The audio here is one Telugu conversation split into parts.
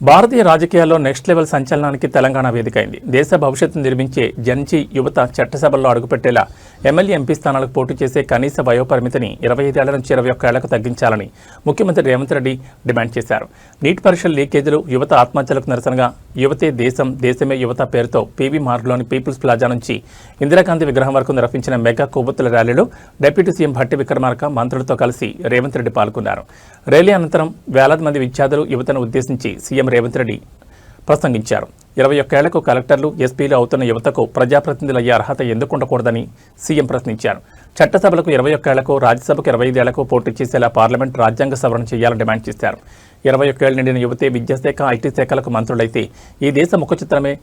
భారతీయ రాజకీయాల్లో నెక్స్ట్ లెవెల్ సంచలనానికి తెలంగాణ వేదికైంది. దేశ భవిష్యత్తును నిర్మించే జన్జీ యువత చట్టసభల్లో అడుగుపెట్టేలా ఎమ్మెల్యే ఎంపీ స్థానాలకు పోటీ చేసే కనీస వయోపరిమితిని 25 ఏళ్ల నుంచి 21 ఏళ్లకు తగ్గించాలని ముఖ్యమంత్రి రేవంత్ రెడ్డి డిమాండ్ చేశారు. నీట్ పరీక్షల లీకేజీలు, యువత ఆత్మహత్యలకు నిరసనగా యువతే దేశం, దేశమే యువత పేరుతో పీవీ మార్గ్లోని పీపుల్స్ ప్లాజా నుంచి ఇందిరాగాంధీ విగ్రహం వరకు నిర్వహించిన మెగా కొవ్వొత్తుల ర్యాలీలో డిప్యూటీ సీఎం భట్టి విక్రమార్క మంత్రులతో కలిసి రేవంత్ రెడ్డి పాల్గొన్నారు. ర్యాలీ అనంతరం వేలాది మంది విద్యార్థులు యువతను ఉద్దేశించి సీఎం రేవంత్ రెడ్డి ప్రసంగించారు. 21 ఏళ్లకు కలెక్టర్లు, ఎస్పీలు అవుతున్న యువతకు ప్రజాప్రతినిధులయ్యే అర్హత ఎందుకు ఉండకూడదని సీఎం ప్రశ్నించారు. చట్టసభలకు 21 ఏళ్లకు, రాజ్యసభకు 25 ఏళ్లకు పోటీ చేసేలా పార్లమెంట్ రాజ్యాంగ సవరణ చేయాలని డిమాండ్ చేశారు. 21 ఏళ్ల నిండిన యువతే విద్యాశాఖ, ఐటీ శాఖలకు మంత్రులైతే ఈ దేశ ముఖచిత్రమే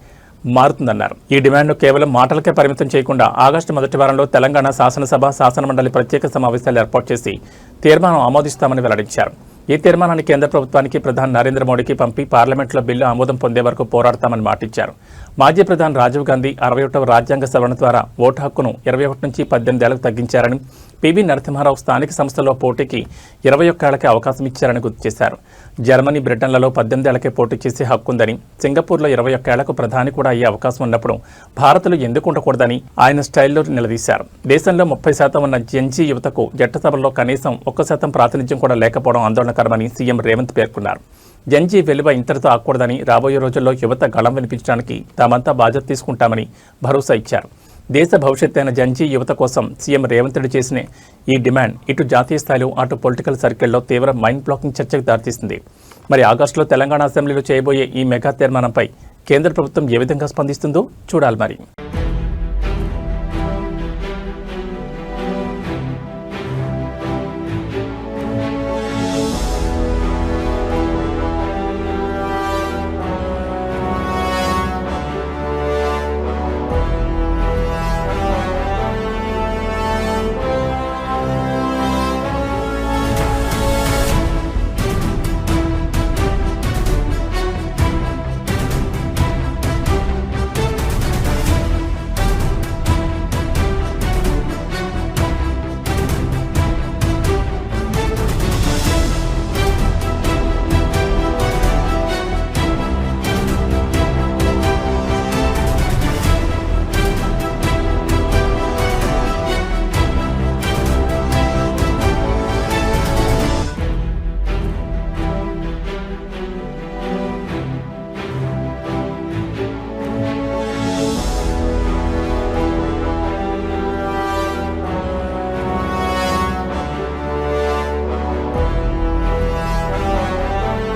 మారుతుందన్నారు. ఈ డిమాండ్ను కేవలం మాటలకే పరిమితం చేయకుండా ఆగస్టు మొదటి వారంలో తెలంగాణ శాసనసభ, శాసనమండలి ప్రత్యేక సమావేశాలు ఏర్పాటు చేసి తీర్మానం ఆమోదిస్తామని వెల్లడించారు. ఈ తీర్మానాన్ని కేంద్ర ప్రభుత్వానికి ప్రధాని నరేంద్ర మోడీకి పంపి పార్లమెంట్లో బిల్లు ఆమోదం పొందే వరకు పోరాడతామని మాటిచ్చారు. మాజీ ప్రధాని రాజీవ్ గాంధీ 61వ రాజ్యాంగ సవరణ ద్వారా ఓటు హక్కును 21 నుంచి 18 ఏళ్లకు తగ్గించారని, పివి నరసింహారావు స్థానిక సంస్థల్లో పోటీకి 21 ఏళ్లకే అవకాశం ఇచ్చారని గుర్తు చేశారు. జర్మనీ, బ్రిటన్లలో 18 ఏళ్లకే పోటీ చేసే హక్కుందని, సింగపూర్లో 21 ఏళ్లకు ప్రధాని కూడా అయ్యే అవకాశం ఉన్నప్పుడు భారత్లో ఎందుకు ఉండకూడదని ఆయన స్టైల్లో నిలదీశారు. దేశంలో 30% ఉన్న జెన్జీ యువతకు చట్టసభల్లో కనీసం 1% ప్రాతినిధ్యం కూడా లేకపోవడం ఆందోళనకరమని సీఎం రేవంత్ పేర్కొన్నారు. జెన్జీ వెలువ ఇంతటితో ఆకూడదని, రాబోయే రోజుల్లో యువత గళం వినిపించడానికి తామంతా బాధ్యత తీసుకుంటామని భరోసా ఇచ్చారు. దేశ భవిష్యత్తు అయిన జెన్జీ యువత కోసం సీఎం రేవంత్ రెడ్డి చేసిన ఈ డిమాండ్ ఇటు జాతీయ స్థాయిలో, అటు పొలిటికల్ సర్కిల్లో తీవ్ర మైండ్ బ్లాకింగ్ చర్చకు దారితీస్తుంది. మరి ఆగస్టులో తెలంగాణ అసెంబ్లీలో చేయబోయే ఈ మెగా తీర్మానంపై కేంద్ర ప్రభుత్వం ఏ విధంగా స్పందిస్తుందో చూడాలి. మరి